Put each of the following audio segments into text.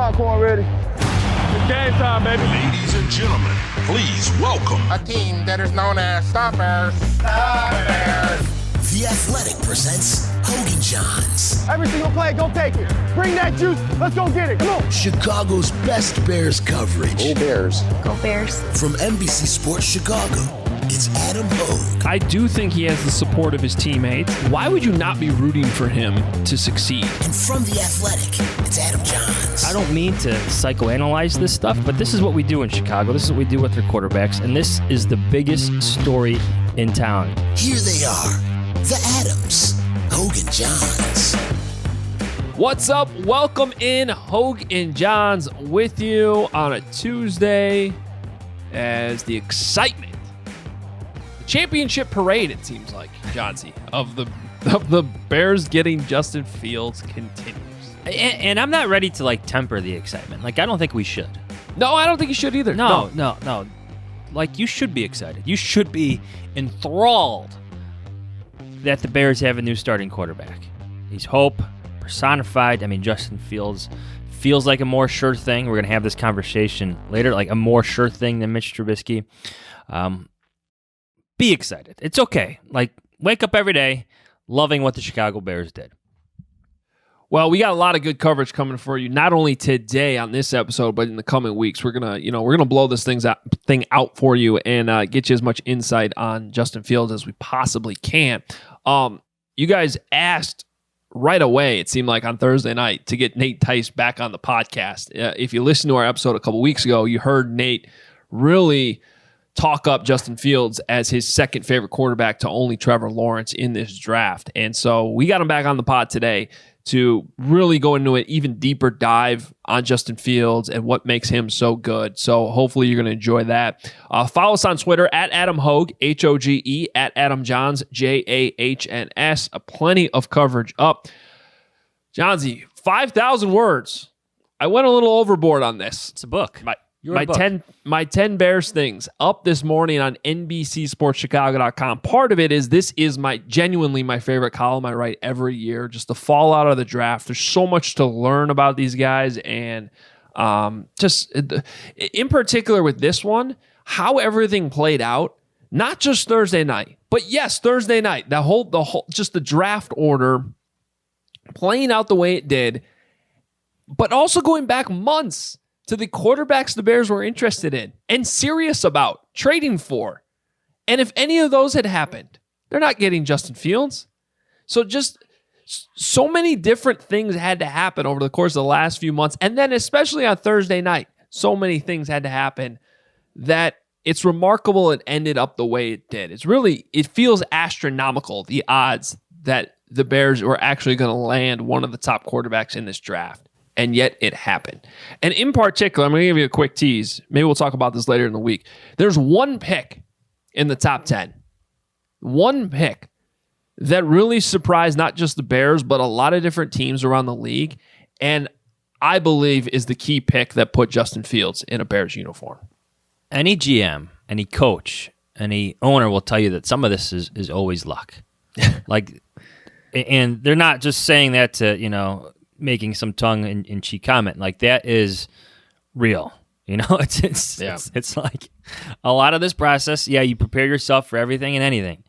popcorn ready. It's game time, baby. Ladies and gentlemen, please welcome a team that is known as Stoppers. The Athletic presents Hoge Jahns. Every single play, go take it. Bring that juice. Let's go get it. Come on. Chicago's best Bears coverage. Go Bears. Go Bears. From NBC Sports Chicago, it's Adam Hoge. I do think he has the support of his teammates. Why would you not be rooting for him to succeed? And from The Athletic, it's Adam Jahns. I don't mean to psychoanalyze this stuff, but this is what we do in Chicago. This is what we do with their quarterbacks, and this is the biggest story in town. Here they are, the Adams, Hoge Jahns. What's up? Welcome in, Hoge and Jahns with you on a Tuesday as the excitement, the championship parade, it seems like, Johnsy, of the Bears getting Justin Fields continues. And I'm not ready to temper the excitement. I don't think we should. No, I don't think you should either. No. You should be excited. You should be enthralled that the Bears have a new starting quarterback. He's hope personified. I mean, Justin Fields feels like a more sure thing. We're going to have this conversation later, like a more sure thing than Mitch Trubisky. Be excited. It's okay. Wake up every day loving what the Chicago Bears did. Well, we got a lot of good coverage coming for you, not only today on this episode, but in the coming weeks. We're gonna blow this thing out for you and get you as much insight on Justin Fields as we possibly can. You guys asked right away, it seemed like on Thursday night, to get Nate Tice back on the podcast. If you listened to our episode a couple weeks ago, you heard Nate really talk up Justin Fields as his second favorite quarterback to only Trevor Lawrence in this draft. And so we got him back on the pod today to really go into an even deeper dive on Justin Fields and what makes him so good. So hopefully you're going to enjoy that. Follow us on Twitter at Adam Hoge, Hoge, at Adam Jahns, Jahns. Plenty of coverage up. Johnsy, 5,000 words. I went a little overboard on this. It's a book. My 10 Bears things up this morning on NBCSportsChicago.com. Part of it is this is genuinely my favorite column I write every year. Just the fallout of the draft. There's so much to learn about these guys, and just in particular with this one, how everything played out. Not just Thursday night, but yes, Thursday night. The whole just the draft order playing out the way it did, but also going back months to the quarterbacks the Bears were interested in and serious about trading for. And if any of those had happened, they're not getting Justin Fields. So just so many different things had to happen over the course of the last few months. And then especially on Thursday night, so many things had to happen that it's remarkable it ended up the way it did. It feels astronomical, the odds that the Bears were actually going to land one of the top quarterbacks in this draft. And yet it happened. And in particular, I'm going to give you a quick tease. Maybe we'll talk about this later in the week. There's one pick in the top 10. One pick that really surprised not just the Bears, but a lot of different teams around the league. And I believe is the key pick that put Justin Fields in a Bears uniform. Any GM, any coach, any owner will tell you that some of this is always luck. And they're not just saying that to, making some tongue-in-cheek comment. That is real. It's like a lot of this process, you prepare yourself for everything and anything.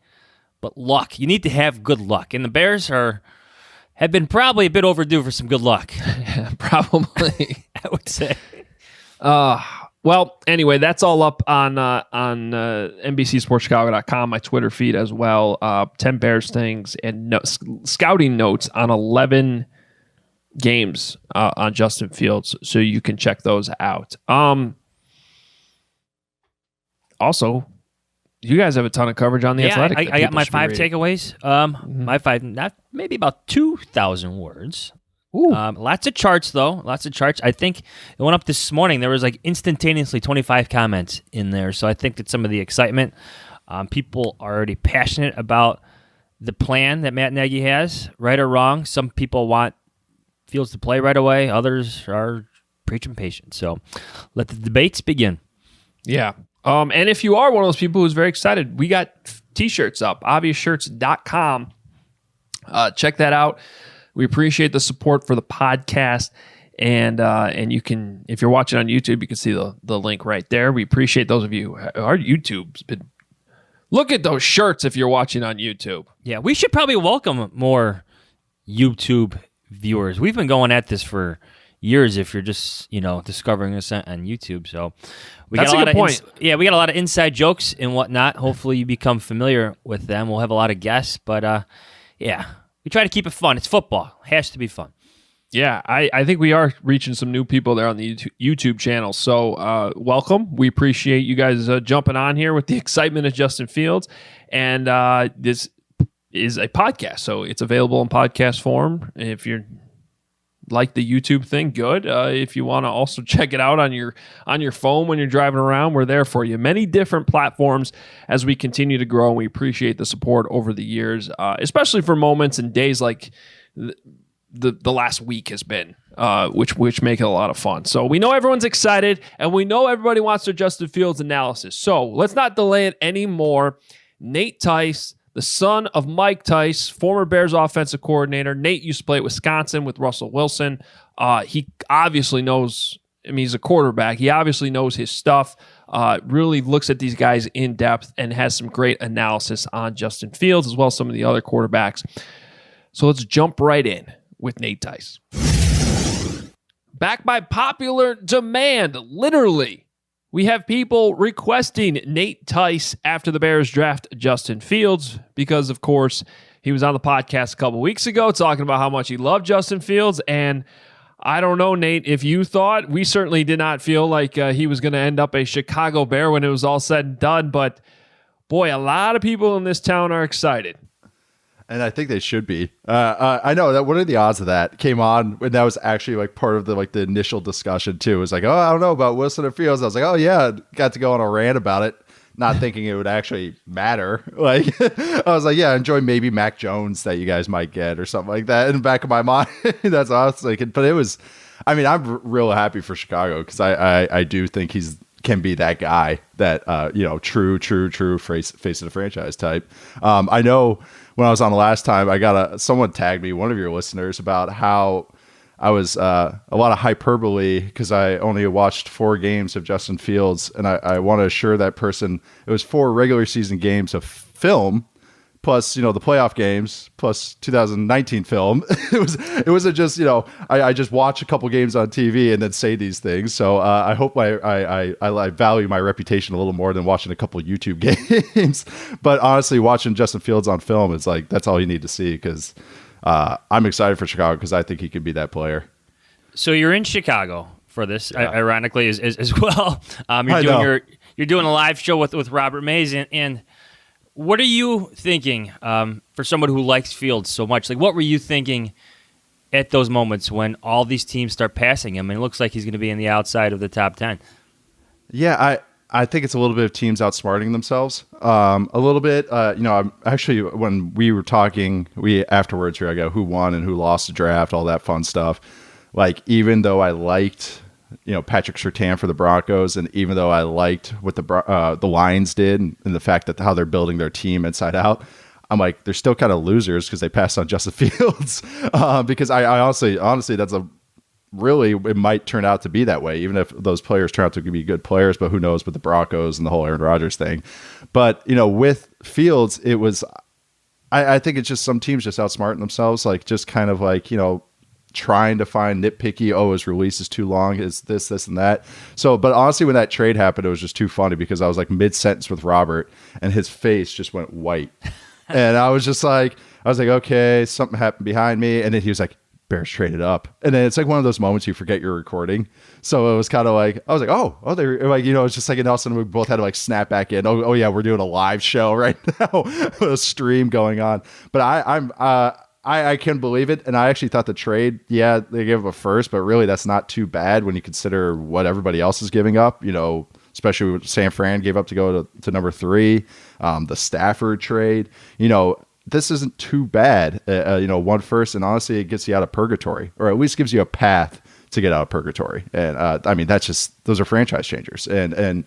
But luck, you need to have good luck. And the Bears have been probably a bit overdue for some good luck. Yeah, probably. I would say. Well, anyway, that's all up on NBCSportsChicago.com, my Twitter feed as well. 10 Bears things and scouting notes on 11 games on Justin Fields, so you can check those out. Also, you guys have a ton of coverage on the Athletic. I got my 5 takeaways. My 5, not maybe about 2,000 words. Lots of charts, though. Lots of charts. I think it went up this morning. There was instantaneously 25 comments in there, so I think that some of the excitement, people are already passionate about the plan that Matt Nagy has, right or wrong. Some people want Fields to play right away. Others are preaching patience. So let the debates begin. Yeah. And if you are one of those people who's very excited, we got T-shirts up, obviousshirts.com. Check that out. We appreciate the support for the podcast. And you can, if you're watching on YouTube, you can see the link right there. We appreciate those of you. Our YouTube's been, look at those shirts if you're watching on YouTube. Yeah, we should probably welcome more YouTube viewers. We've been going at this for years if you're just, discovering us on YouTube. So That's a good point. we got a lot of inside jokes and whatnot. Hopefully you become familiar with them. We'll have a lot of guests, but we try to keep it fun. It's football. It has to be fun. Yeah, I think we are reaching some new people there on the YouTube channel. So welcome. We appreciate you guys jumping on here with the excitement of Justin Fields. And this is a podcast, so it's available in podcast form. If you're like the YouTube thing, good. If you want to also check it out on your phone when you're driving around, we're there for you. Many different platforms as we continue to grow, and we appreciate the support over the years, especially for moments and days like the last week has been, which make it a lot of fun. So we know everyone's excited, and we know everybody wants their Justin Fields analysis. So let's not delay it anymore. Nate Tice, the son of Mike Tice, former Bears offensive coordinator. Nate used to play at Wisconsin with Russell Wilson. He obviously knows, he's a quarterback. He obviously knows his stuff, really looks at these guys in depth, and has some great analysis on Justin Fields as well as some of the other quarterbacks. So let's jump right in with Nate Tice. Back by popular demand, literally. We have people requesting Nate Tice after the Bears draft Justin Fields because, of course, he was on the podcast a couple weeks ago talking about how much he loved Justin Fields. And I don't know, Nate, if you thought, we certainly did not feel like he was going to end up a Chicago Bear when it was all said and done. But, boy, a lot of people in this town are excited. And I think they should be. I know that. What are the odds of that? Came on when that was actually like part of the initial discussion too. It was like, oh, I don't know about Wilson and Fields. I was like, oh yeah, got to go on a rant about it, not thinking it would actually matter. Like I was like, yeah, enjoy maybe Mac Jones that you guys might get or something like that. In the back of my mind, that's what I was thinking. But it was, I'm real happy for Chicago because I do think can be that guy that true face of the franchise type. I know. When I was on the last time, someone tagged me, one of your listeners, about how I was a lot of hyperbole because I only watched 4 games of Justin Fields, and I want to assure that person it was 4 regular season games of film, plus the playoff games, plus 2019 film. It wasn't just I just watch a couple games on TV and then say these things. So I hope I value my reputation a little more than watching a couple YouTube games. But honestly, watching Justin Fields on film is like that's all you need to see because I'm excited for Chicago because I think he could be that player. So you're in Chicago for this, ironically as well. You're doing a live show with Robert Mays and what are you thinking for someone who likes Fields so much? Like, what were you thinking at those moments when all these teams start passing him and it looks like he's going to be in the outside of the top 10? Yeah, I think it's a little bit of teams outsmarting themselves. A little bit, I'm actually, when we were talking, afterwards, we got who won and who lost the draft, all that fun stuff. Like, even though I liked Patrick Surtain for the Broncos, and even though I liked what the Lions did and the fact that how they're building their team inside out, I'm like, they're still kind of losers because they passed on Justin Fields. Because I honestly, that's it might turn out to be that way, even if those players turn out to be good players, but who knows with the Broncos and the whole Aaron Rodgers thing. But, with Fields, it was, I think it's just some teams just outsmarting themselves, like just kind of like, trying to find nitpicky, his release is too long, is this and that. So, but honestly, when that trade happened, it was just too funny because I was like mid-sentence with Robert and his face just went white. And I was like, okay, something happened behind me. And then he was like, Bears traded up. And then it's like one of those moments you forget you're recording. So it was kind of like, I was like, they're like, it's just like, and all of a sudden we both had to like snap back in. Oh yeah, we're doing a live show right now, a stream going on. But I can believe it. And I actually thought the trade, they gave up a first, but really that's not too bad when you consider what everybody else is giving up, especially what San Fran gave up to go to number 3, the Stafford trade, this isn't too bad, one first, and honestly, it gets you out of purgatory, or at least gives you a path to get out of purgatory. And those are franchise changers. And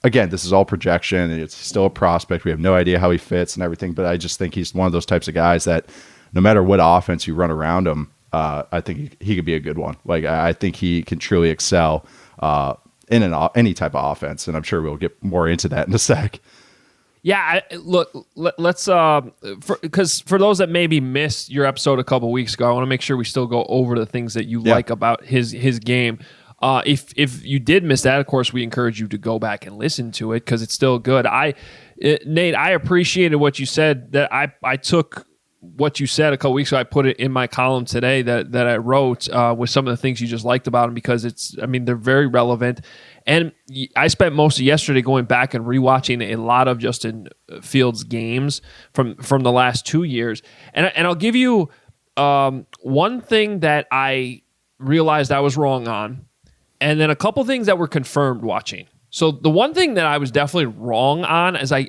again, this is all projection, and it's still a prospect. We have no idea how he fits and everything, but I just think he's one of those types of guys that no matter what offense you run around him, I think he could be a good one. Like I think he can truly excel in any type of offense, and I'm sure we'll get more into that in a sec. Yeah, let's because for those that maybe missed your episode a couple weeks ago, I want to make sure we still go over the things that you like about his game. If you did miss that, of course, we encourage you to go back and listen to it because it's still good. Nate, I appreciated what you said. That I took what you said a couple weeks ago. I put it in my column today that I wrote with some of the things you just liked about him because they're very relevant. And I spent most of yesterday going back and rewatching a lot of Justin Fields games from the last 2 years. And I'll give you one thing that I realized I was wrong on, and then a couple things that were confirmed watching. So the one thing that I was definitely wrong on is I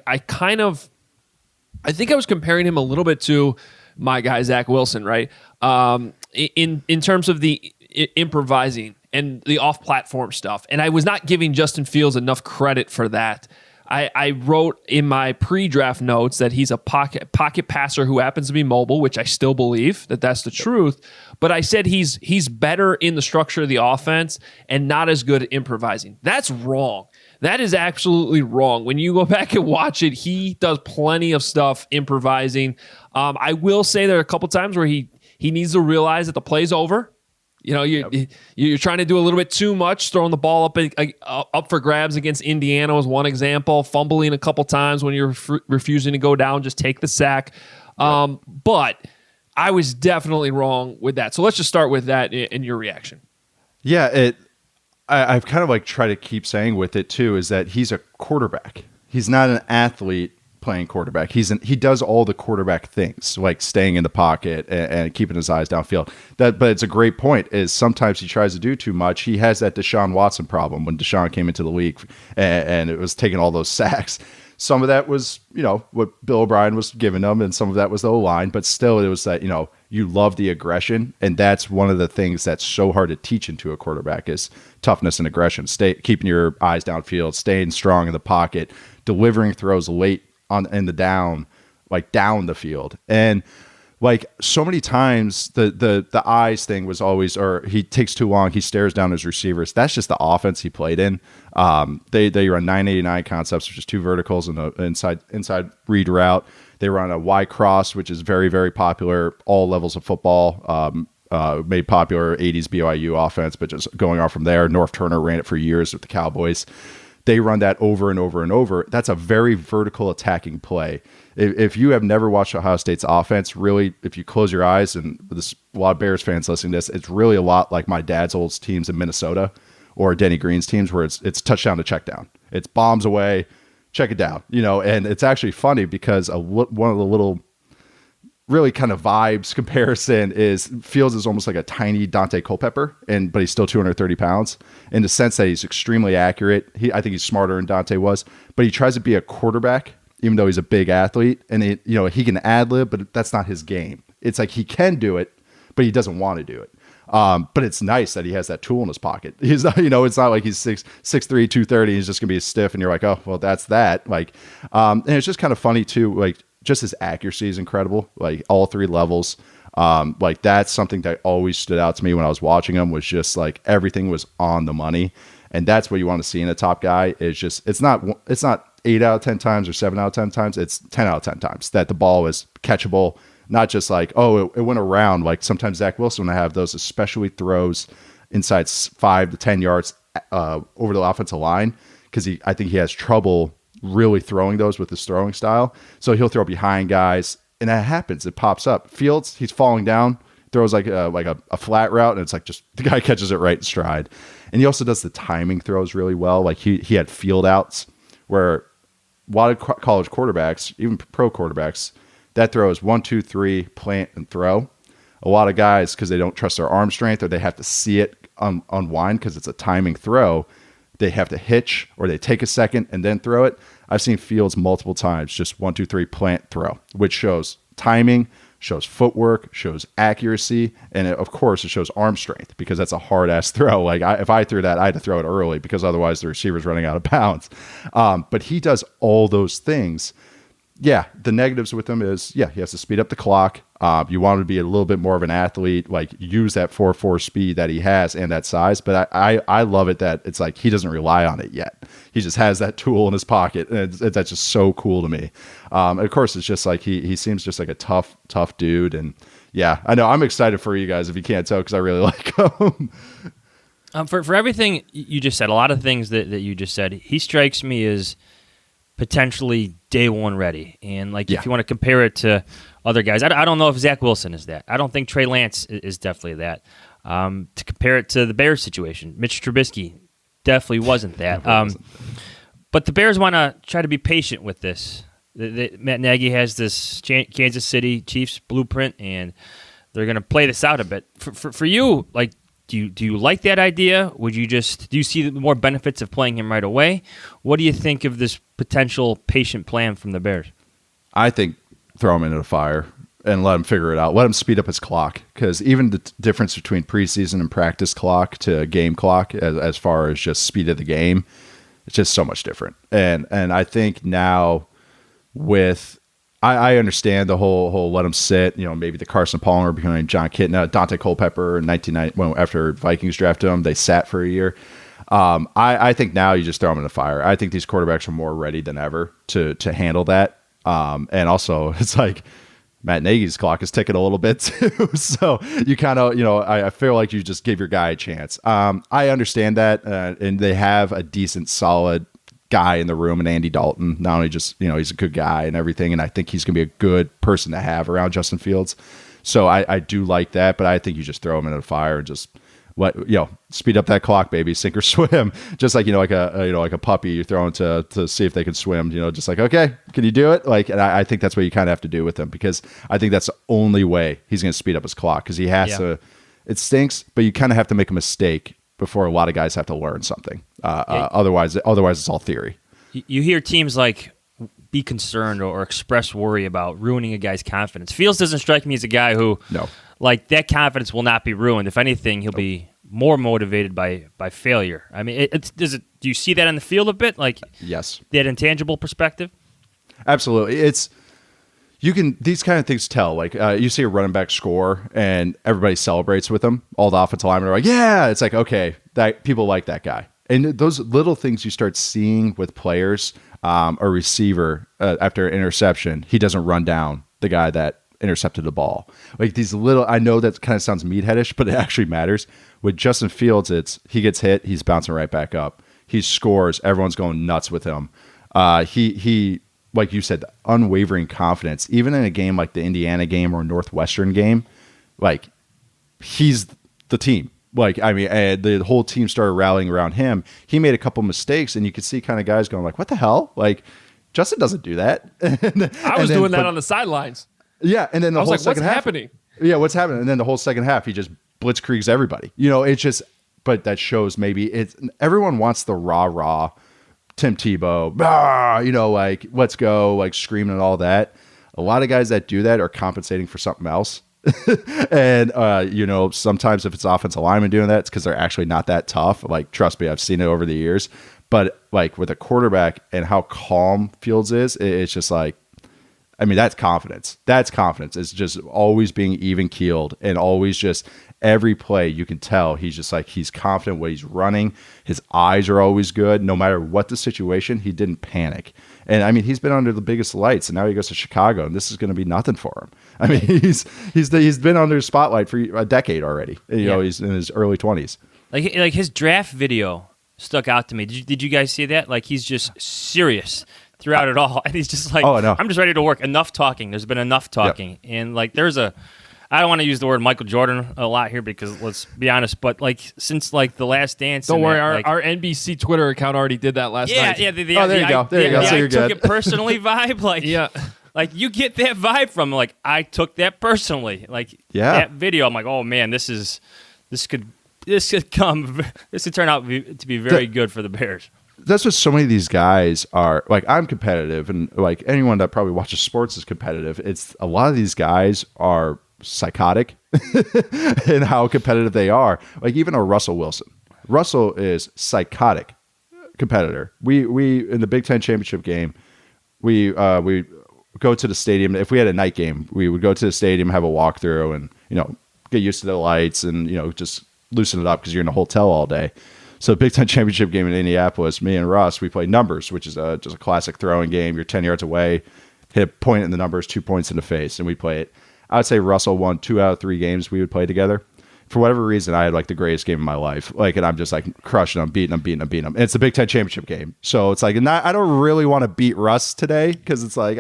think I was comparing him a little bit to my guy Zach Wilson, right? In terms of the improvising and the off-platform stuff. And I was not giving Justin Fields enough credit for that. I wrote in my pre-draft notes that he's a pocket passer who happens to be mobile, which I still believe that that's the truth. But I said he's better in the structure of the offense and not as good at improvising. That's wrong. That is absolutely wrong. When you go back and watch it, he does plenty of stuff improvising. I will say there are a couple times where he needs to realize that the play's over. You know, you're trying to do a little bit too much, throwing the ball up for grabs against Indiana was one example. Fumbling a couple times when you're refusing to go down, just take the sack. But I was definitely wrong with that. So let's just start with that in your reaction. Yeah, I've kind of like tried to keep saying with it too is that he's a quarterback. He's not an athlete playing quarterback. He does all the quarterback things, like staying in the pocket and keeping his eyes downfield. But it's a great point. Is sometimes he tries to do too much. He has that Deshaun Watson problem when Deshaun came into the league and it was taking all those sacks. Some of that was, what Bill O'Brien was giving them, and some of that was the O-line. But still, it was that, you love the aggression, and that's one of the things that's so hard to teach into a quarterback is toughness and aggression. Keeping your eyes downfield, staying strong in the pocket, delivering throws late in the down, like down the field. And like so many times the eyes thing was always, or he takes too long, he stares down his receivers. That's just the offense he played in. They run 989 concepts, which is two verticals and an inside read route. They run a Y cross, which is very, very popular, all levels of football, made popular 80s BYU offense, but just going off from there. North Turner ran it for years with the Cowboys. They run that over and over and over. That's a very vertical attacking play. If you have never watched Ohio State's offense, really, if you close your eyes, and there's a lot of Bears fans listening to this, it's really a lot like my dad's old teams in Minnesota or Denny Green's teams where it's touchdown to check down. It's bombs away, check it down, and it's actually funny because one of the little really kind of vibes comparison is Fields is almost like a tiny Dante Culpepper, but he's still 230 pounds in the sense that he's extremely accurate. I think he's smarter than Dante was, but he tries to be a quarterback, even though he's a big athlete, and he can ad-lib, but that's not his game. It's like he can do it, but he doesn't want to do it. But it's nice that he has that tool in his pocket. He's not, it's not like he's 6'3", 230. He's just gonna be stiff, and you're like, oh, well, that's that. Like, and it's just kind of funny too. Like, just his accuracy is incredible. Like all three levels. Like that's something that always stood out to me when I was watching him. Was just like everything was on the money, and that's what you want to see in a top guy. Is just it's not 8 out of 10 times or 7 out of 10 times. It's 10 out of 10 times that the ball is catchable. Not just like, oh, it went around. Like sometimes Zach Wilson would have those, especially throws inside 5 to 10 yards over the offensive line, because I think he has trouble really throwing those with his throwing style. So he'll throw behind guys, and that happens. It pops up. Fields, he's falling down, throws like a flat route, and it's like just the guy catches it right in stride. And he also does the timing throws really well. Like he had field outs where a lot of college quarterbacks, even pro quarterbacks, that throw is 1, 2, 3, plant and throw. A lot of guys, because they don't trust their arm strength or they have to see it unwind because it's a timing throw, they have to hitch or they take a second and then throw it. I've seen Fields multiple times, just 1, 2, 3, plant, throw, which shows timing, shows footwork, shows accuracy, and of course it shows arm strength, because that's a hard ass throw. Like if I threw that, I had to throw it early because otherwise the receiver's running out of bounds. But he does all those things yeah, the negatives with him is, he has to speed up the clock. You want him to be a little bit more of an athlete, like use that 4.4 speed that he has and that size. But I love it that it's like he doesn't rely on it yet. He just has that tool in his pocket, and that's just so cool to me. And of course, it's just like he seems just like a tough dude. And yeah, I know I'm excited for you guys if you can't tell because I really like him. For everything you just said, a lot of things that you just said, he strikes me as potentially day one ready. And if you want to compare it to other guys, I don't know if Zach Wilson is that. I don't think Trey Lance is definitely that. To compare it to the Bears situation, Mitch Trubisky definitely wasn't that. But the Bears want to try to be patient with this. Matt Nagy has this Kansas City Chiefs blueprint, and they're going to play this out a bit. For you, do you like that idea? Do you see more benefits of playing him right away? What do you think of this potential patient plan from the Bears? I think throw him into the fire and let him figure it out. Let him speed up his clock, because even the difference between preseason and practice clock to game clock, as far as just speed of the game, it's just so much different. And I think now with I understand the whole let him sit, maybe the Carson Palmer behind John Kitna, Dante Culpepper in 1990, after Vikings drafted him, they sat for a year. I think now you just throw them in the fire. I think these quarterbacks are more ready than ever to handle that. And also it's like Matt Nagy's clock is ticking a little bit too. So you kind of, I feel like you just give your guy a chance. I understand that. And they have a decent, solid guy in the room, and Andy Dalton. Not only just, he's a good guy and everything, and I think he's going to be a good person to have around Justin Fields. So I do like that, but I think you just throw him into the fire and just speed up that clock, baby, sink or swim. Just like, like a puppy you're throwing to see if they can swim, just like, okay, can you do it? And I think that's what you kind of have to do with him, because I think that's the only way he's going to speed up his clock, because he has to. It stinks, but you kind of have to make a mistake before a lot of guys have to learn something. Otherwise it's all theory. You hear teams be concerned or express worry about ruining a guy's confidence. Fields doesn't strike me as a guy who, that confidence will not be ruined. If anything, he'll be more motivated by failure. I mean, do you see that on the field a bit? Yes, that intangible perspective. Absolutely, these kind of things tell. You see a running back score and everybody celebrates with him. All the offensive linemen are like, yeah. It's like, okay, that people like that guy. And those little things you start seeing with players, a receiver after an interception, he doesn't run down the guy that intercepted the ball. These little, I know that kind of sounds meatheadish, but it actually matters. With Justin Fields, he gets hit, he's bouncing right back up. He scores, everyone's going nuts with him. He like you said, unwavering confidence, even in a game like the Indiana game or Northwestern game, he's the team. The whole team started rallying around him. He made a couple mistakes, and you could see kind of guys going what the hell? Justin doesn't do that. I was doing that on the sidelines. Yeah, and then the whole second half. What's happening? Yeah, what's happening? And then the whole second half, he just blitzkriegs everybody. It's just, but that shows maybe everyone wants the rah Tim Tebow, let's go, screaming and all that. A lot of guys that do that are compensating for something else. And, sometimes if it's offensive lineman doing that, it's because they're actually not that tough. Trust me, I've seen it over the years. But with a quarterback and how calm Fields is, it's just that's confidence. That's confidence. It's just always being even keeled, and always just every play you can tell he's just he's confident what he's running. His eyes are always good. No matter what the situation, he didn't panic. And he's been under the biggest lights, and now he goes to Chicago, and this is going to be nothing for him. He's been under the spotlight for a decade already. He's in his early 20s. His draft video stuck out to me. Did you guys see that? He's just serious throughout it all, and he's just oh, no. I'm just ready to work. Enough talking. There's been enough talking. Yep. And there's I don't want to use the word Michael Jordan a lot here, because let's be honest, but since The Last Dance. Don't worry, our NBC Twitter account already did that last night. Yeah, there you go. There you go. So you're good. I took it personally vibe, yeah. You get that vibe from I took that personally. That video, I'm oh man, this could turn out to be very good for the Bears. That's what so many of these guys are. I'm competitive, and anyone that probably watches sports is competitive. It's a lot of these guys are psychotic in how competitive they are. Even a Russell Wilson. Russell is psychotic competitor. We in the Big Ten championship game, we go to the stadium. If we had a night game, we would go to the stadium, have a walkthrough, and get used to the lights and just loosen it up because you're in a hotel all day. So Big Ten championship game in Indianapolis, me and Russ, we played numbers, which is just a classic throwing game. You're 10 yards away, hit a point in the numbers, 2 points in the face, and we play it. I would say Russell won 2 out of 3 games we would play together. For whatever reason, I had like the greatest game of my life. And I'm just like crushing him, beating him. And it's the Big Ten championship game. So it's like, I don't really want to beat Russ today because it's like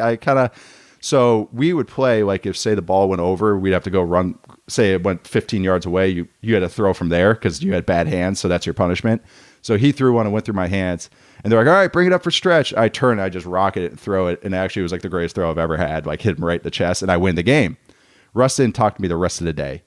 so we would play like if say the ball went over, we'd have to go run. Say it went 15 yards away, you had to throw from there because you had bad hands, so that's your punishment. So he threw one and went through my hands, and they're like, "All right, bring it up for stretch." I turn, I just rocket it and throw it, and actually it was like the greatest throw I've ever had. Like hit him right in the chest, and I win the game. Russ didn't talk to me the rest of the day.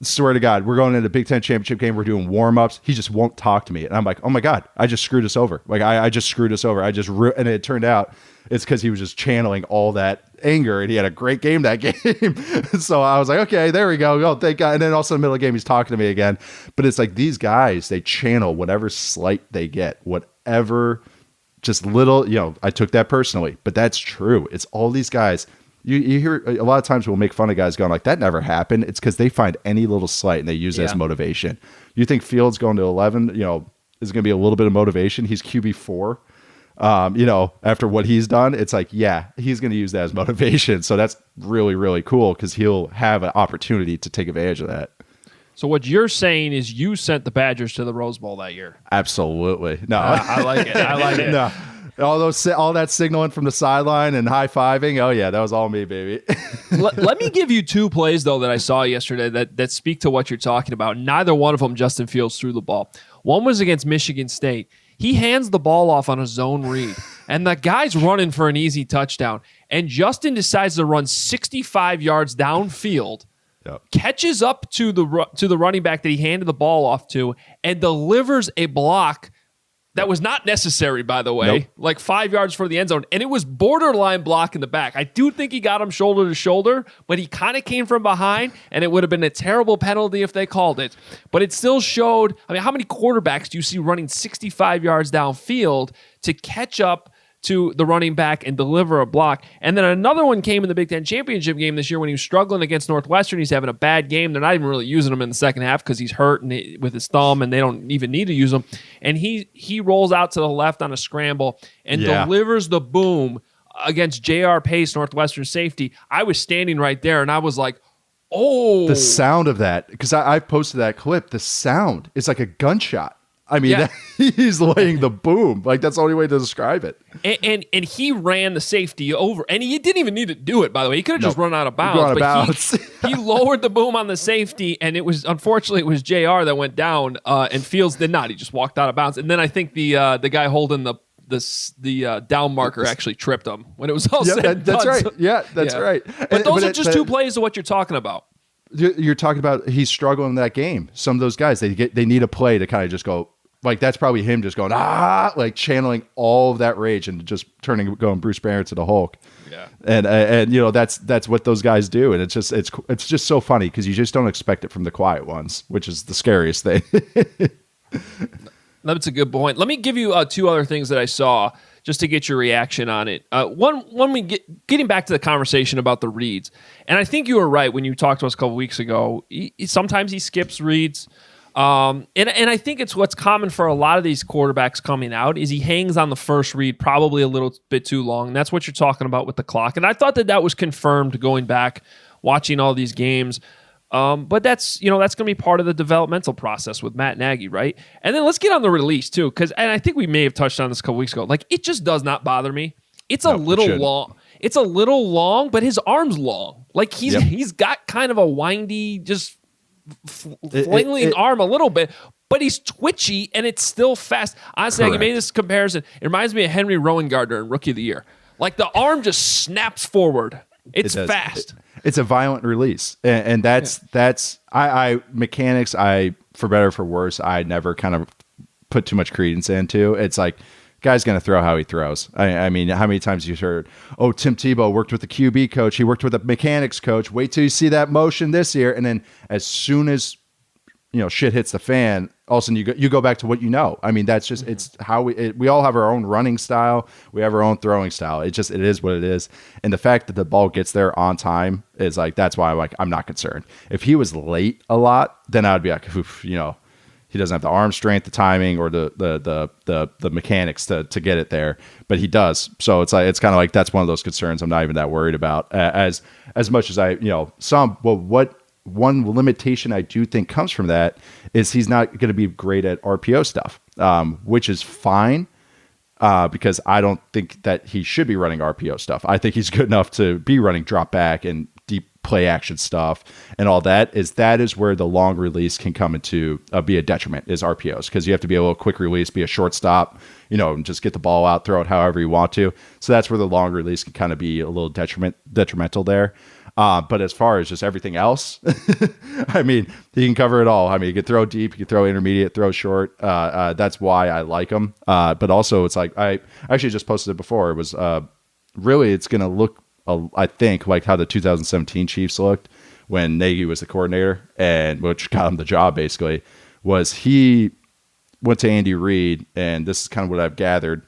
Swear to God, we're going into the Big Ten championship game. We're doing warm-ups. He just won't talk to me. And I'm like, oh my God, I just screwed us over. Like I just screwed us over. And it turned out it's because he was just channeling all that anger and he had a great game that game. So I was like, okay, there we go. Oh, thank God. And then also in the middle of the game, he's talking to me again. But it's like these guys, they channel whatever slight they get, whatever just little, I took that personally, but that's true. It's all these guys. You hear a lot of times we'll make fun of guys going like, that never happened. It's because they find any little slight and they use it as motivation. You think Fields going to 11, is going to be a little bit of motivation. He's QB4. After what he's done, it's like, yeah, he's going to use that as motivation. So that's really, really cool because he'll have an opportunity to take advantage of that. So what you're saying is you sent the Badgers to the Rose Bowl that year. Absolutely. No, I like it. I like it. No. All that signaling from the sideline and high-fiving. Oh, yeah, that was all me, baby. Let me give you 2 plays, though, that I saw yesterday that speak to what you're talking about. Neither one of them, Justin Fields threw the ball. One was against Michigan State. He hands the ball off on a zone read, and the guy's running for an easy touchdown. And Justin decides to run 65 yards downfield, catches up to the running back that he handed the ball off to, and delivers a block that was not necessary, by the way, like 5 yards for the end zone. And it was borderline block in the back. I do think he got him shoulder to shoulder, but he kind of came from behind, and it would have been a terrible penalty if they called it. But it still showed, how many quarterbacks do you see running 65 yards downfield to catch up to the running back and deliver a block? And then another one came in the Big Ten championship game this year when he was struggling against Northwestern. He's having a bad game. They're not even really using him in the second half because he's hurt with his thumb, and they don't even need to use him. And he rolls out to the left on a scramble and delivers the boom against J.R. Pace, Northwestern safety. I was standing right there, and I was like, oh. The sound of that, because I posted that clip, the sound is like a gunshot. He's laying the boom. Like, that's the only way to describe it. And he ran the safety over. And he didn't even need to do it, by the way. He could have just run out of bounds. He lowered the boom on the safety, and unfortunately, it was JR that went down, and Fields did not. He just walked out of bounds. And then I think the guy holding the down marker actually tripped him when it was all said and done. That's right. Yeah, that's right. But those are just 2 plays of what you're talking about. You're talking about he's struggling in that game. Some of those guys, they need a play to kind of just go, like, that's probably him just going, like channeling all of that rage and just going Bruce Banner to the Hulk. Yeah. And that's what those guys do. And it's just so funny because you just don't expect it from the quiet ones, which is the scariest thing. That's a good point. Let me give you 2 other things that I saw just to get your reaction on it. Getting back to the conversation about the reads. And I think you were right when you talked to us a couple weeks ago. Sometimes he skips reads. And I think it's what's common for a lot of these quarterbacks coming out is he hangs on the first read probably a little bit too long. And that's what you're talking about with the clock. And I thought that was confirmed going back, watching all these games. But that's going to be part of the developmental process with Matt Nagy, right? And then let's get on the release too, and I think we may have touched on this a couple weeks ago. Like, it just does not bother me. It's a little long. It's a little long, but his arm's long. Like he's got kind of a windy, just flailing arm a little bit, but he's twitchy and it's still fast. Honestly, I made this comparison. It reminds me of Henry Rowan-Gardner in Rookie of the Year. Like, the arm just snaps forward. It's fast. It's a violent release, and that's mechanics. For better or for worse, I never kind of put too much credence into. It's like, guy's going to throw how he throws. I mean, how many times you heard, oh, Tim Tebow worked with the QB coach. He worked with a mechanics coach. Wait till you see that motion this year. And then as soon as shit hits the fan, all of a sudden you go back to what you know. I mean, that's just it's how we all have our own running style, we have our own throwing style. It is what it is, and the fact that the ball gets there on time is like that's why I'm not concerned. If he was late a lot, then I'd be like, oof, he doesn't have the arm strength, the timing, or the mechanics to get it there, but he does. So it's kind of like that's one of those concerns I'm not even that worried about as much as one limitation I do think comes from that is he's not going to be great at RPO stuff, which is fine because I don't think that he should be running RPO stuff. I think he's good enough to be running drop back and deep play action stuff and all that is where the long release can come into be a detriment is RPOs, because you have to be able to quick release, be a shortstop, and just get the ball out, throw it however you want to. So that's where the long release can kind of be a little detrimental there. But as far as just everything else, I mean, he can cover it all. I mean, he can throw deep, he can throw intermediate, throw short. That's why I like him. But also it's like, I actually just posted it before. It was really, it's going to look, I think, like how the 2017 Chiefs looked when Nagy was the coordinator, and which got him the job basically, was he went to Andy Reid, and this is kind of what I've gathered.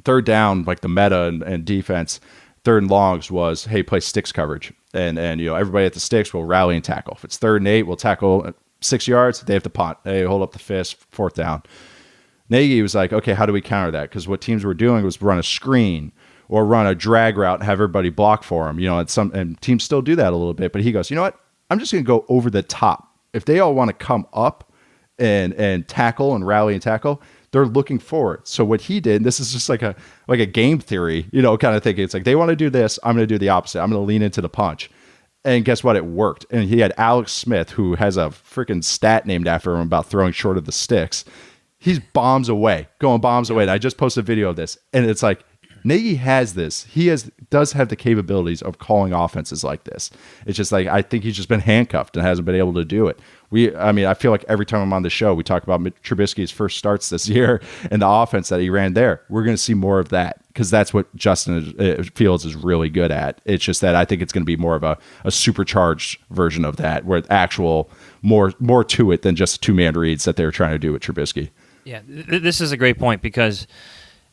Third down, like the meta and defense, third and longs was, hey, play sticks coverage. And everybody at the sticks will rally and tackle. If it's 3rd and 8, we'll tackle 6 yards. They have to punt. They hold up the fist, 4th down. Nagy was like, okay, how do we counter that? Because what teams were doing was run a screen or run a drag route and have everybody block for him. And teams still do that a little bit. But he goes, you know what? I'm just going to go over the top. If they all want to come up and tackle and rally and tackle, they're looking forward. So what he did, and this is just like a game theory, kind of thing. It's like they want to do this, I'm going to do the opposite. I'm going to lean into the punch. And guess what? It worked. And he had Alex Smith, who has a freaking stat named after him about throwing short of the sticks. He's bombs away. And I just posted a video of this, and it's like Nagy has this. Does have the capabilities of calling offenses like this. It's just like I think he's just been handcuffed and hasn't been able to do it. I feel like every time I'm on the show, we talk about Trubisky's first starts this year and the offense that he ran there. We're going to see more of that because that's what Justin Fields is really good at. It's just that I think it's going to be more of a supercharged version of that, where actual more to it than just 2-man reads that they were trying to do with Trubisky. Yeah, this is a great point because,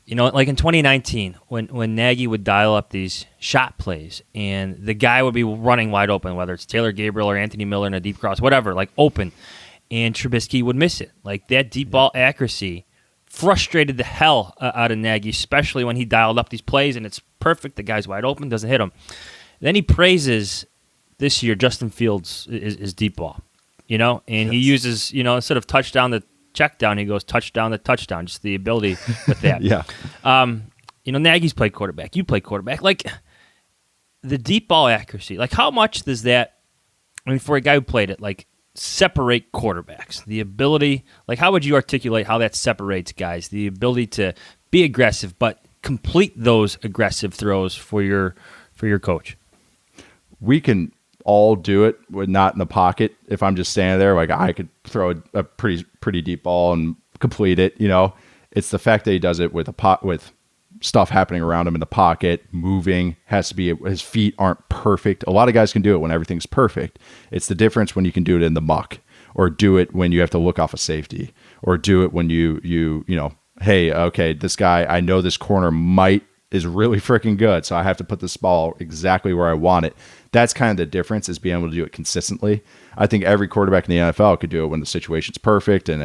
like in 2019, when Nagy would dial up these shot plays and the guy would be running wide open, whether it's Taylor Gabriel or Anthony Miller in a deep cross, whatever, like open, and Trubisky would miss it. Like that deep ball accuracy frustrated the hell out of Nagy, especially when he dialed up these plays and it's perfect. The guy's wide open, doesn't hit him. Then he praises this year Justin Fields is deep ball, and he uses, instead of touchdown to check down, he goes touchdown to touchdown, just the ability with that. Yeah. Nagy's played quarterback. You play quarterback. Like the deep ball accuracy, like how much does that, for a guy who played it, like separate quarterbacks? The ability, like how would you articulate how that separates guys? The ability to be aggressive, but complete those aggressive throws for your coach. We can all do it with not in the pocket. If I'm just standing there, like I could throw a pretty deep ball and complete it. It's the fact that he does it with with stuff happening around him in the pocket, moving, has to be, his feet aren't perfect. A lot of guys can do it when everything's perfect. It's the difference when you can do it in the muck, or do it when you have to look off a safety, or do it when you hey, okay, this guy, I know this corner is really freaking good, so I have to put this ball exactly where I want it. That's kind of the difference, is being able to do it consistently. I think every quarterback in the NFL could do it when the situation's perfect, and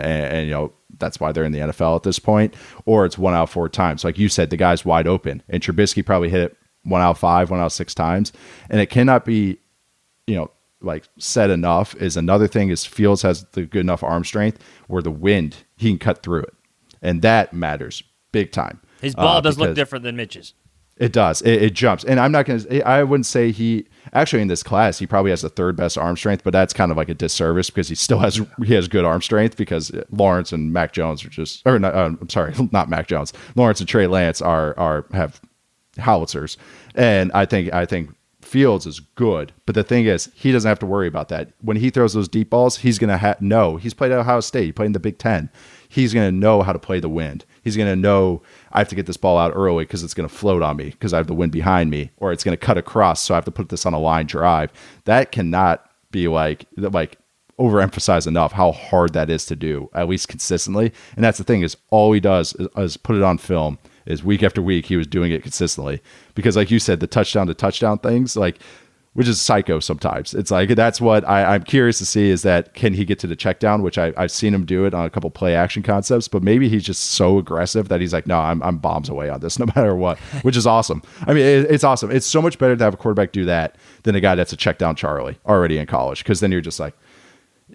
that's why they're in the NFL at this point, or it's 1 out of 4 times. Like you said, the guy's wide open, and Trubisky probably hit it 1 out of 5, 1 out of 6 times, and it cannot be, like said enough. Is another thing is Fields has the good enough arm strength where the wind, he can cut through it, and that matters big time. His ball does look different than Mitch's. It does. It jumps. And I wouldn't say in this class, he probably has the 3rd best arm strength, but that's kind of like a disservice because he has good arm strength, because Lawrence and Mac Jones not Mac Jones. Lawrence and Trey Lance have howitzers. And I think Fields is good, but the thing is, he doesn't have to worry about that. When he throws those deep balls, he's going to know. He's played at Ohio State. He played in the Big Ten. He's going to know how to play the wind. He's going to know, I have to get this ball out early because it's going to float on me because I have the wind behind me, or it's going to cut across, so I have to put this on a line drive. That cannot be like overemphasize enough how hard that is to do, at least consistently. And that's the thing, is all he does is put it on film. Is week after week he was doing it consistently, because like you said, the touchdown to touchdown things, like, which is psycho sometimes. It's like, that's what I'm curious to see, is that can he get to the check down, which I've seen him do it on a couple play action concepts, but maybe he's just so aggressive that he's like, no, I'm bombs away on this no matter what, which is awesome. I mean, it's awesome. It's so much better to have a quarterback do that than a guy that's a check down Charlie already in college, because then you're just like,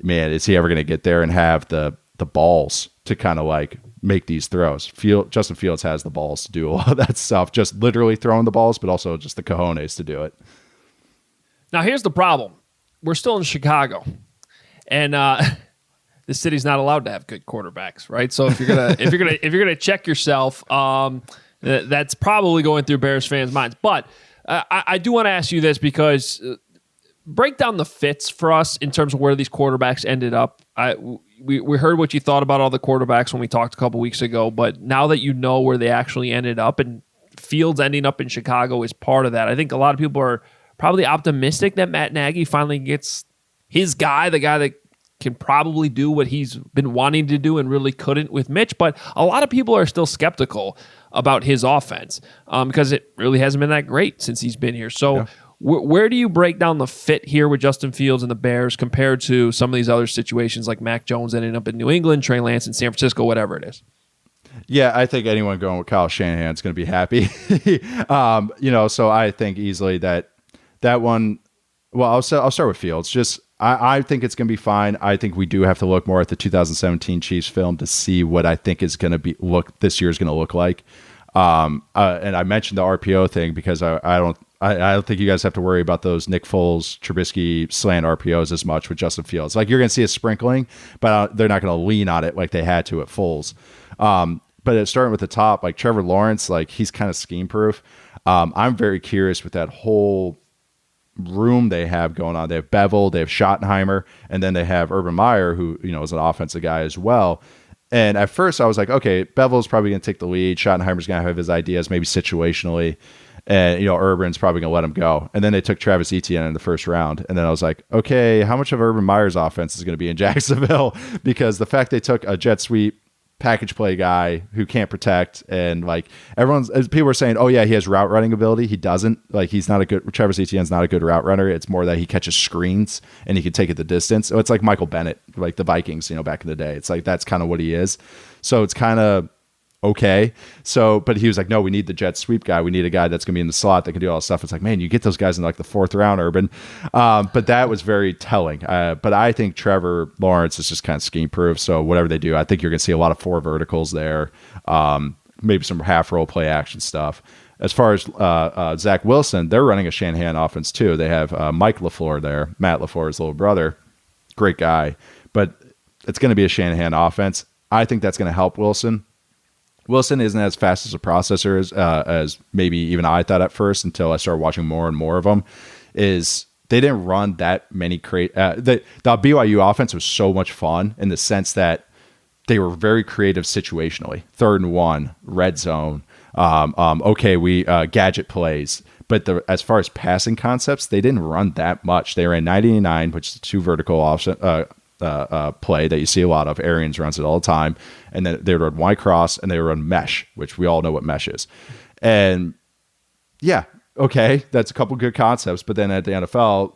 man, is he ever going to get there and have the balls to kind of like make these throws? Justin Fields has the balls to do a lot of that stuff, just literally throwing the balls, but also just the cojones to do it. Now, here's the problem. We're still in Chicago, and the city's not allowed to have good quarterbacks, right? So if you're gonna check yourself, that's probably going through Bears fans' minds. But I do want to ask you this, because break down the fits for us in terms of where these quarterbacks ended up. We heard what you thought about all the quarterbacks when we talked a couple weeks ago, but now that you know where they actually ended up, and Fields ending up in Chicago is part of that, I think a lot of people are probably optimistic that Matt Nagy finally gets his guy, the guy that can probably do what he's been wanting to do and really couldn't with Mitch. But a lot of people are still skeptical about his offense because it really hasn't been that great since he's been here. So where do you break down the fit here with Justin Fields and the Bears compared to some of these other situations like Mac Jones ending up in New England, Trey Lance in San Francisco, whatever it is? Yeah, I think anyone going with Kyle Shanahan is going to be happy. So I think easily that one. Well, I'll start with Fields. Just I think it's going to be fine. I think we do have to look more at the 2017 Chiefs film to see what I think is going to this year is going to look like. And I mentioned the RPO thing because I don't think you guys have to worry about those Nick Foles, Trubisky slant RPOs as much with Justin Fields. Like, you're going to see a sprinkling, but they're not going to lean on it like they had to at Foles. But starting with the top, like Trevor Lawrence, like he's kind of scheme proof. I'm very curious with that whole room they have going on. They have Bevel, they have Schottenheimer, and then they have Urban Meyer, who is an offensive guy as well. And at first I was like, okay, Bevel's probably going to take the lead. Schottenheimer's going to have his ideas, maybe situationally. And, Urban's probably going to let him go. And then they took Travis Etienne in the first round. And then I was like, okay, how much of Urban Meyer's offense is going to be in Jacksonville? Because the fact they took a jet sweep package play guy who can't protect, and like people were saying, oh yeah, he has route running ability. He doesn't. Like, Travis Etienne's not a good route runner. It's more that he catches screens and he can take it the distance. So it's like Michael Bennett, like the Vikings, back in the day. It's like, that's kind of what he is. So it's kind of okay. So, but he was like, no, we need the jet sweep guy. We need a guy that's going to be in the slot that can do all this stuff. It's like, man, you get those guys in like the fourth round, Urban. But that was very telling. But I think Trevor Lawrence is just kind of scheme proof. So whatever they do, I think you're going to see a lot of four verticals there. Maybe some half roll play action stuff. As far as Zach Wilson, they're running a Shanahan offense too. They have Mike LaFleur there, Matt LaFleur's little brother. Great guy. But it's going to be a Shanahan offense. I think that's going to help Wilson. Wilson isn't as fast as a processor as maybe even I thought at first, until I started watching more and more of them. Is they didn't run that many the BYU offense was so much fun in the sense that they were very creative situationally. 3rd and 1, red zone. We gadget plays. But as far as passing concepts, they didn't run that much. They ran 99, which is a 2 vertical offset. Play that you see a lot of. Arians runs it all the time, and then they run Y cross and they run mesh, which we all know what mesh is. And yeah, okay, that's a couple good concepts, but then at the NFL,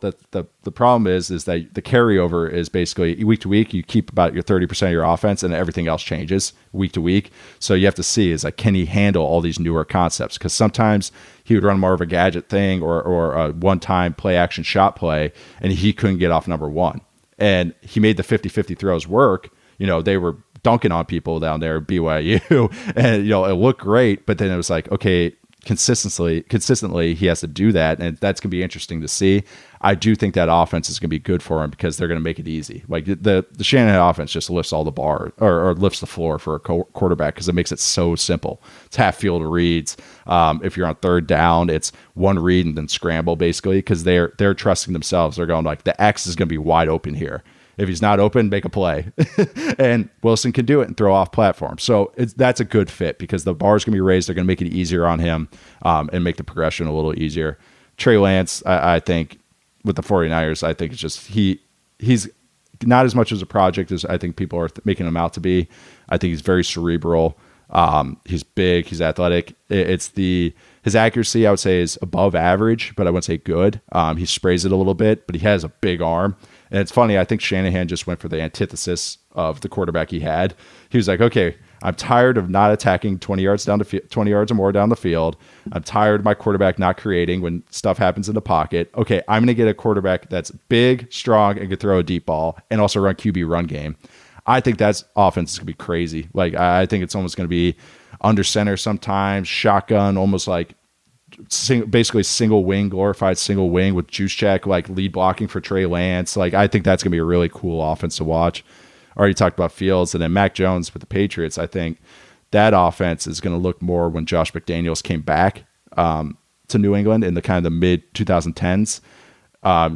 the problem is that the carryover is basically week to week. You keep about your 30% of your offense, and everything else changes week to week. So you have to see is like, can he handle all these newer concepts? Because sometimes he would run more of a gadget thing or a one-time play action shot play, and he couldn't get off number 1. And he made the 50-50 throws work. They were dunking on people down there at BYU, and it looked great. But then it was like, okay, consistently, he has to do that, and that's gonna be interesting to see. I do think that offense is gonna be good for him because they're gonna make it easy. Like the Shanahan offense just lifts all the bar or lifts the floor for a quarterback because it makes it so simple. It's half field reads. If you're on 3rd down, it's one read and then scramble basically because they're trusting themselves. They're going like, the X is gonna be wide open here. If he's not open, make a play. And Wilson can do it and throw off platform. So that's a good fit because the bar is going to be raised. They're going to make it easier on him and make the progression a little easier. Trey Lance, I think, with the 49ers, I think it's just he's not as much as a project as I think people are making him out to be. I think he's very cerebral. He's big. He's athletic. His accuracy, I would say, is above average, but I wouldn't say good. He sprays it a little bit, but he has a big arm. And it's funny, I think Shanahan just went for the antithesis of the quarterback he had. He was like, okay, I'm tired of not attacking 20 yards or more down the field. I'm tired of my quarterback not creating when stuff happens in the pocket. Okay, I'm going to get a quarterback that's big, strong, and can throw a deep ball and also run QB run game. I think that's offense is going to be crazy. Like, I think it's almost going to be under center sometimes, shotgun, almost like basically glorified single wing with juice check, like lead blocking for Trey Lance. Like, I think that's going to be a really cool offense to watch. Already talked about Fields, and then Mac Jones with the Patriots. I think that offense is going to look more when Josh McDaniels came back to New England in the kind of the mid 2010s.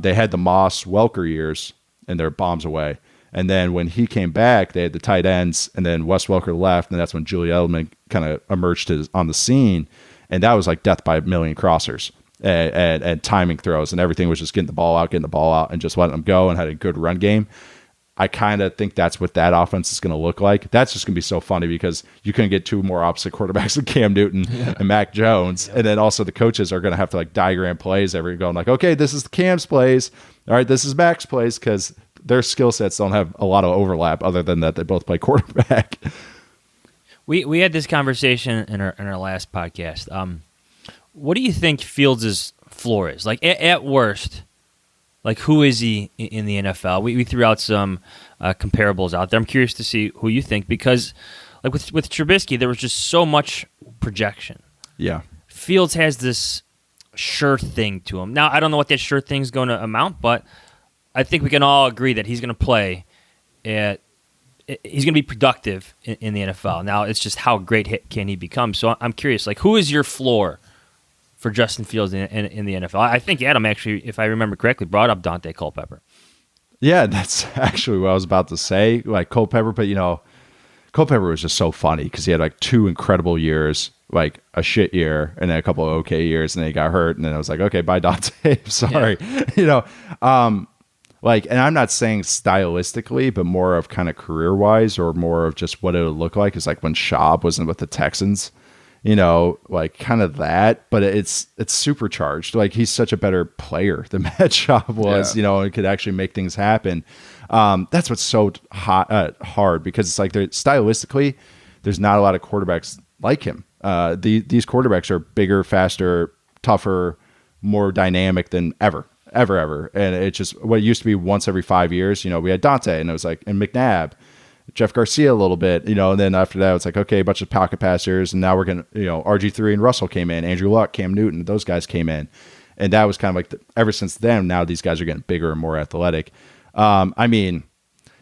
They had the Moss Welker years, and they're bombs away. And then when he came back, they had the tight ends, and then Wes Welker left, and that's when Julian Edelman kind of emerged on the scene. And that was like death by a million crossers and timing throws, and everything was just getting the ball out, and just letting them go, and had a good run game. I kind of think that's what that offense is going to look like. That's just going to be so funny because you couldn't get two more opposite quarterbacks than Cam Newton and Mac Jones. And then also the coaches are going to have to like diagram plays going like, okay, this is Cam's plays. All right, this is Mac's plays, because their skill sets don't have a lot of overlap other than that they both play quarterback. We had this conversation in our last podcast. What do you think Fields' floor is? Like, at worst, like, who is he in the NFL? We threw out some comparables out there. I'm curious to see who you think, because like with Trubisky, there was just so much projection. Yeah. Fields has this sure thing to him. Now, I don't know what that sure thing is going to amount, but I think we can all agree that he's going to play he's going to be productive in the NFL. Now, it's just how great can he become. So I'm curious, like, who is your floor for Justin Fields in the NFL? I think Adam actually, if I remember correctly, brought up Dante Culpepper. Yeah, that's actually what I was about to say, like Culpepper. But, Culpepper was just so funny because he had like 2 incredible years, like a shit year, and then a couple of okay years, and then he got hurt, and then I was like, okay, bye, Dante. Sorry. Yeah. And I'm not saying stylistically, but more of kind of career-wise, or more of just what it would look like is like when Schaub wasn't with the Texans. Like kind of that, but it's supercharged. Like, he's such a better player than Matt Schaub was, and could actually make things happen. That's what's so hard, because it's like stylistically, there's not a lot of quarterbacks like him. These quarterbacks are bigger, faster, tougher, more dynamic than ever. And it's just what it used to be once every 5 years. We had Dante, and it was like, and McNabb, Jeff Garcia a little bit, and then after that, it's like, okay, a bunch of pocket passers, and now we're going to, RG3 and Russell came in, Andrew Luck, Cam Newton, those guys came in. And that was kind of like, ever since then, now these guys are getting bigger and more athletic. I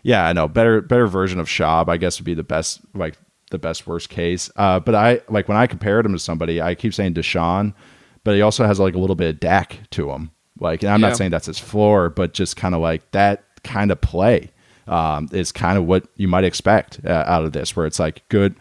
know, better version of Schaub, I guess, would be the best worst case. But when I compared him to somebody, I keep saying Deshaun, but he also has like a little bit of Dak to him. Like, and I'm not saying that's his floor, but just kind of like that kind of play. Is kind of what you might expect out of this, where it's like good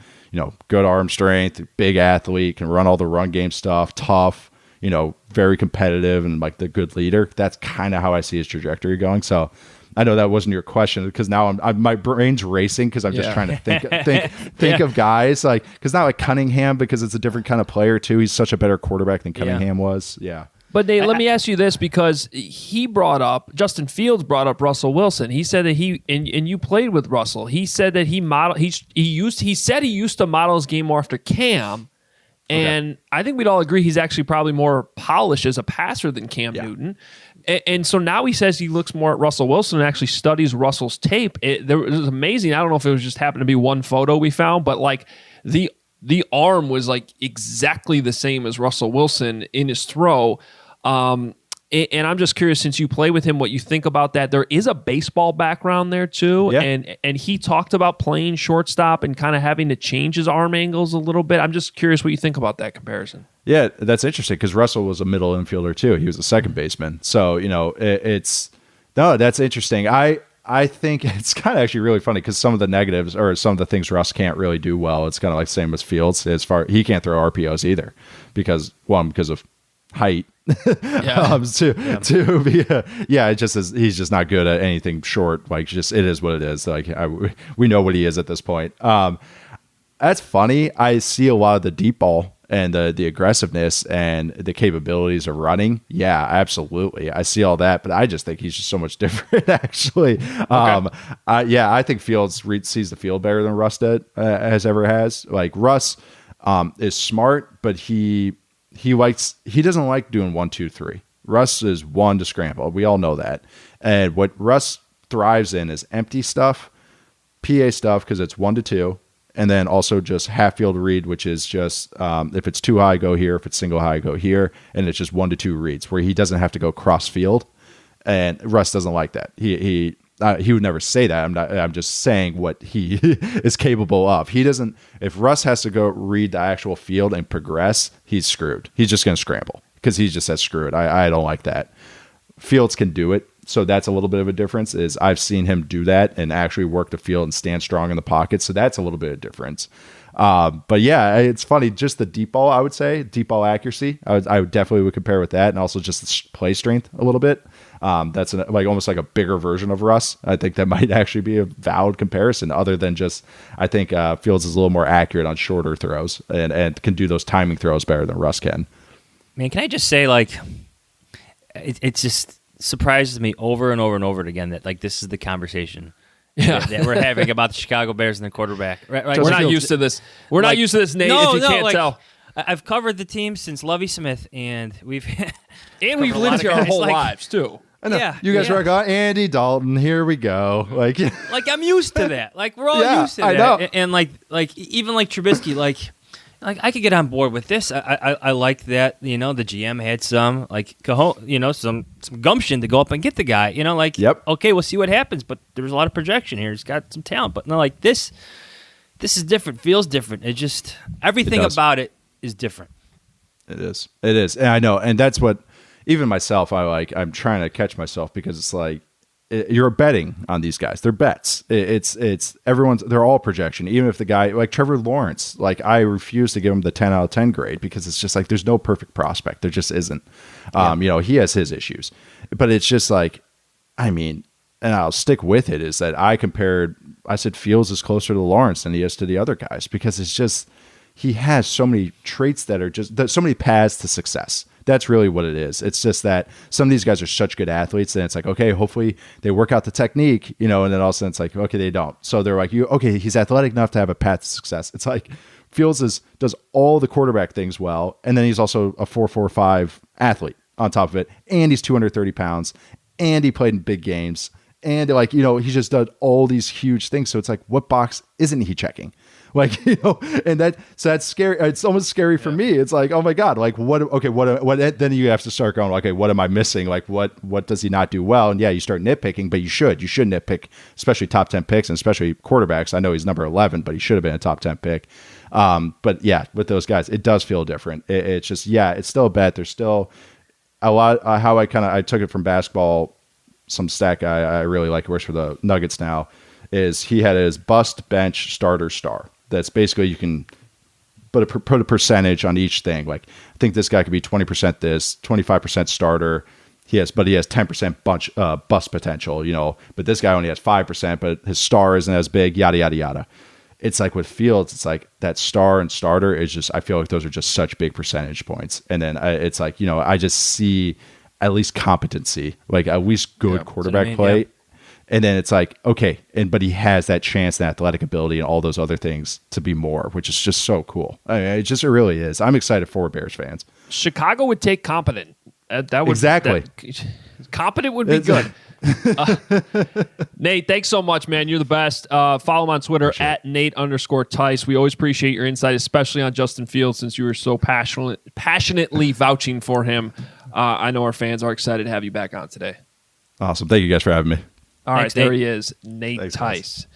arm strength, big athlete, can run all the run game stuff, tough, very competitive, and like the good leader. That's kind of how I see his trajectory going. So I know that wasn't your question, because now my brain's racing, because I'm just trying to think of guys like, because not like Cunningham, because it's a different kind of player too. He's such a better quarterback than Cunningham was. Yeah. But Nate, let me ask you this, because Justin Fields brought up Russell Wilson. He said that and you played with Russell. He said that he used to model his game more after Cam. And I think we'd all agree he's actually probably more polished as a passer than Cam Newton. And so now he says he looks more at Russell Wilson and actually studies Russell's tape. It was amazing. I don't know if it was just happened to be one photo we found, but like the arm was like exactly the same as Russell Wilson in his throw. And I'm just curious, since you play with him, what you think about that. There is a baseball background there too. Yeah. And he talked about playing shortstop and kind of having to change his arm angles a little bit. I'm just curious what you think about that comparison. Yeah, that's interesting, because Russell was a middle infielder too. He was a second baseman. So, that's interesting. I think it's kind of actually really funny, because some of the negatives, or some of the things Russ can't really do well, it's kind of like same as Fields. He can't throw RPOs either, because of height. Yeah. To be it just is, he's just not good at anything short. Like, just it is what it is. Like, we know what he is at this point. That's funny. I see a lot of the deep ball and the aggressiveness and the capabilities of running. Yeah, absolutely. I see all that, but I just think he's just so much different, actually. Okay. I think Fields sees the field better than Russ has. Like, Russ is smart, but he doesn't like doing 1, 2, 3. Russ is one to scramble. We all know that. And what Russ thrives in is empty stuff, PA stuff, because it's 1 to 2. And then also just half field read, which is just if it's too high, go here. If it's single high, go here. And it's just 1 to 2 reads where he doesn't have to go cross field. And Russ doesn't like that. He would never say that. I'm just saying what he is capable of. He doesn't. If Russ has to go read the actual field and progress, he's screwed. He's just going to scramble because he just says screw it. I don't like that. Fields can do it. So that's a little bit of a difference. Is I've seen him do that and actually work the field and stand strong in the pocket. So that's a little bit of difference. But yeah, it's funny. Just the deep ball, I would say, deep ball accuracy. I would definitely compare with that, and also just the play strength a little bit. That's almost like a bigger version of Russ. I think that might actually be a valid comparison. Other than just, I think Fields is a little more accurate on shorter throws and can do those timing throws better than Russ can. Man, can I just say, like, it just surprises me over and over and over again that, like, this is the conversation that we're having about the Chicago Bears and the quarterback. Right? We're not used to this. We're not used to this, Nate. If you can't tell, I've covered the team since Lovie Smith, and we've lived here our whole lives too. I know. Yeah, you guys are like, Andy Dalton. Here we go. Like I'm used to that. Like, we're all used to that. I know. And like even like Trubisky, like I could get on board with this. I like that. The GM had some some gumption to go up and get the guy. Okay, we'll see what happens. But there's a lot of projection here. He's got some talent. But no, like this is different. Feels different. It just everything about it is different. It is, and I know, and that's what even myself. I'm trying to catch myself because it's like you're betting on these guys. They're bets. It's they're all projection. Even if the guy like Trevor Lawrence, like I refuse to give him the 10 out of 10 grade because it's just like there's no perfect prospect. There just isn't. He has his issues, but it's just like, and I'll stick with it. Is that I said Fields is closer to Lawrence than he is to the other guys because it's just he has so many traits that are just so many paths to success. That's really what it is. It's just that some of these guys are such good athletes, and it's like, okay, hopefully they work out the technique, and then all of a sudden it's like, okay, they don't. So they're like, he's athletic enough to have a path to success. It's like Fields does all the quarterback things well, and then he's also a 4.45 athlete on top of it, and he's 230 pounds, and he played in big games, and he just done all these huge things. So it's like, what box isn't he checking? And that's scary. It's almost scary for me. It's like, oh my God, like what, then you have to start going, okay, what am I missing? Like what does he not do well? And yeah, you start nitpicking, but you should nitpick, especially top 10 picks and especially quarterbacks. I know he's number 11, but he should have been a top 10 pick. But yeah, with those guys, it does feel different. It's just, it's still a bet. There's still a lot, how I took it from basketball. Some stat guy I really like, who works for the Nuggets now, is he had his bust, bench, starter, star. That's basically you can put a percentage on each thing. Like I think this guy could be 20% this, 25% starter. But he has 10% bust potential, but this guy only has 5%, but his star isn't as big, yada, yada, yada. It's like with Fields, it's like that star and starter is just, I feel like those are just such big percentage points. And then it's like, I just see at least competency, like at least good quarterback play. Yeah. And then it's like, okay, but he has that chance and athletic ability and all those other things to be more, which is just so cool. It really is. I'm excited for Bears fans. Chicago would take competent. That would exactly. Competent would be good. Nate, thanks so much, man. You're the best. Follow him on Twitter at Nate_Tice. We always appreciate your insight, especially on Justin Fields, since you were so passionately vouching for him. I know our fans are excited to have you back on today. Awesome. Thank you guys for having me. All right, there he is, Nate Tice.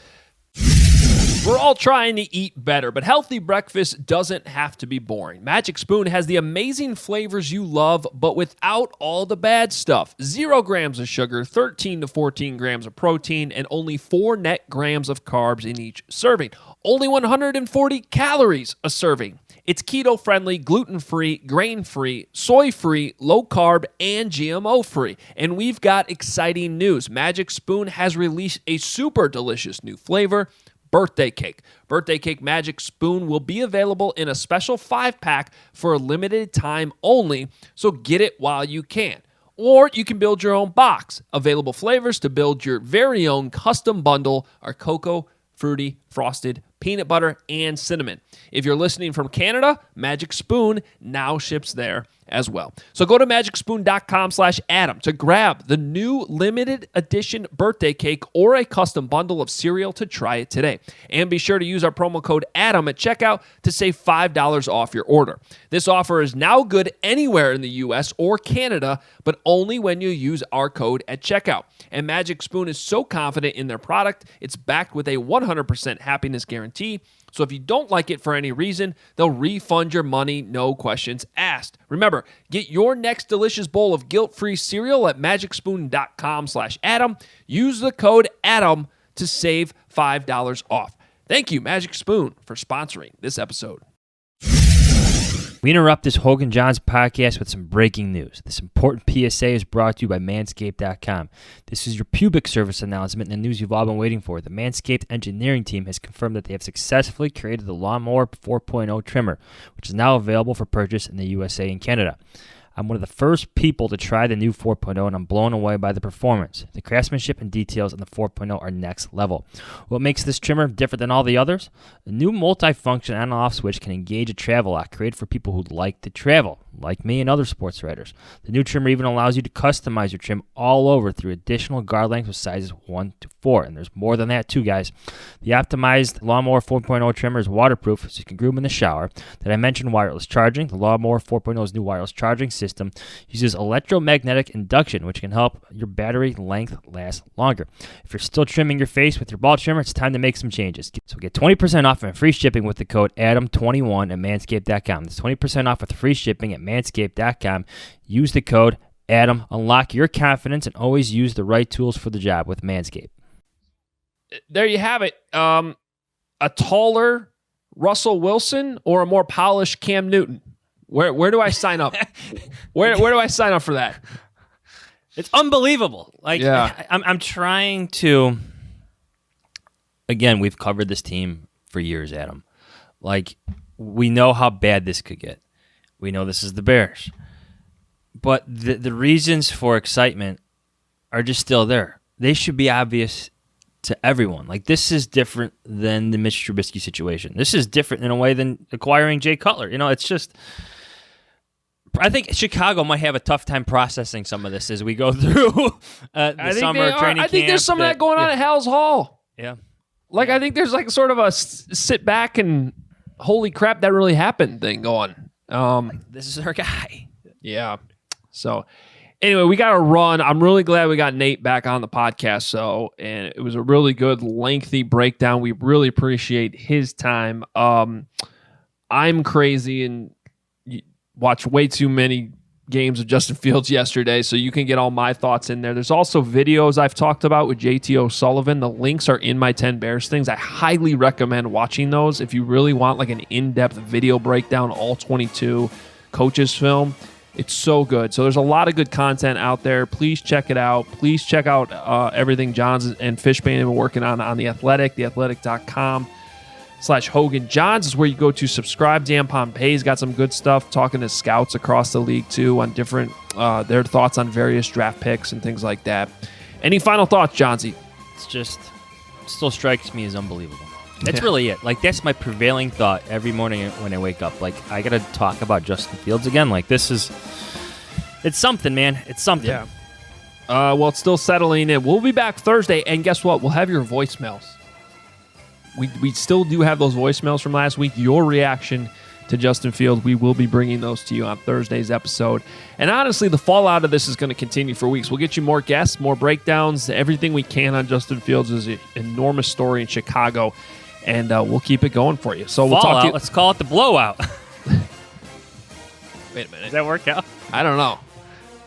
We're all trying to eat better, but healthy breakfast doesn't have to be boring. Magic Spoon has the amazing flavors you love, but without all the bad stuff. 0 grams of sugar, 13 to 14 grams of protein, and only 4 net grams of carbs in each serving. Only 140 calories a serving. It's keto-friendly, gluten-free, grain-free, soy-free, low-carb, and GMO-free. And we've got exciting news. Magic Spoon has released a super delicious new flavor, Birthday Cake. Birthday Cake Magic Spoon will be available in a special 5-pack for a limited time only, so get it while you can. Or you can build your own box. Available flavors to build your very own custom bundle are cocoa, fruity, frosted, peanut butter, and cinnamon. If you're listening from Canada, Magic Spoon now ships there as well. So go to magicspoon.com/Adam to grab the new limited edition birthday cake or a custom bundle of cereal to try it today. And be sure to use our promo code Adam at checkout to save $5 off your order. This offer is now good anywhere in the US or Canada, but only when you use our code at checkout. And Magic Spoon is so confident in their product, it's backed with a 100% happiness guarantee. So if you don't like it for any reason, they'll refund your money, no questions asked. Remember, get your next delicious bowl of guilt-free cereal at magicspoon.com/Adam. Use the code ADAM to save $5 off. Thank you, Magic Spoon, for sponsoring this episode. We interrupt this Hoge Jahns podcast with some breaking news. This important PSA is brought to you by Manscaped.com. This is your pubic service announcement and the news you've all been waiting for. The Manscaped engineering team has confirmed that they have successfully created the Lawnmower 4.0 trimmer, which is now available for purchase in the USA and Canada. I'm one of the first people to try the new 4.0, and I'm blown away by the performance. The craftsmanship and details on the 4.0 are next level. What makes this trimmer different than all the others? A new multi-function on-off switch can engage a travel lock created for people who like to travel, like me and other sports writers. The new trimmer even allows you to customize your trim all over through additional guard lengths with sizes 1 to 4, and there's more than that too, guys. The optimized Lawnmower 4.0 trimmer is waterproof, so you can groom in the shower. Did I mention wireless charging? The Lawnmower 4.0's new wireless charging system uses electromagnetic induction, which can help your battery length last longer. If you're still trimming your face with your ball trimmer, it's time to make some changes. So get 20% off and free shipping with the code ADAM21 at manscaped.com. That's 20% off with free shipping at manscaped.com. Use the code ADAM. Unlock your confidence and always use the right tools for the job with Manscaped. There you have it. A taller Russell Wilson or a more polished Cam Newton? Where do I sign up? Where do I sign up for that? It's unbelievable. I'm trying to. Again, we've covered this team for years, Adam. We know how bad this could get. We know this is the Bears, but the reasons for excitement are just still there. They should be obvious to everyone. This is different than the Mitch Trubisky situation. This is different in a way than acquiring Jay Cutler. It's just. I think Chicago might have a tough time processing some of this as we go through the summer training camp. I think there's some of that going on at Hell's Hall. Yeah. I think there's sort of a sit back and holy crap, that really happened thing going. This is our guy. Yeah. So anyway, we got to run. I'm really glad we got Nate back on the podcast. And it was a really good, lengthy breakdown. We really appreciate his time. I'm crazy and watched way too many games of Justin Fields yesterday, so you can get all my thoughts in there. There's also videos I've talked about with JT O'Sullivan. The links are in my 10 Bears things. I highly recommend watching those if you really want an in-depth video breakdown, all 22 coaches film. It's so good. So there's a lot of good content out there. Please check it out. Please check out everything Johns and Fishbane have been working on The Athletic, theathletic.com/Hoge Jahns is where you go to subscribe. Dan Pompei's got some good stuff, talking to scouts across the league too on different their thoughts on various draft picks and things like that. Any final thoughts, Johnsy? It still strikes me as unbelievable. That's really it. That's my prevailing thought every morning when I wake up. I got to talk about Justin Fields again. It's something, man. It's something. Yeah. Well, it's still settling in. We'll be back Thursday, and guess what? We'll have your voicemails. We still do have those voicemails from last week. Your reaction to Justin Fields, we will be bringing those to you on Thursday's episode. And honestly, the fallout of this is going to continue for weeks. We'll get you more guests, more breakdowns, everything we can on Justin Fields. Is an enormous story in Chicago, and we'll keep it going for you. So we'll talk to you. Let's call it the blowout. Wait a minute. Does that work out? I don't know.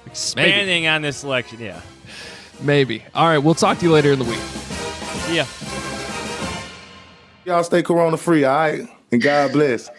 Expanding on this selection, yeah. Maybe. All right, we'll talk to you later in the week. See ya. Y'all stay corona free, all right? And God bless.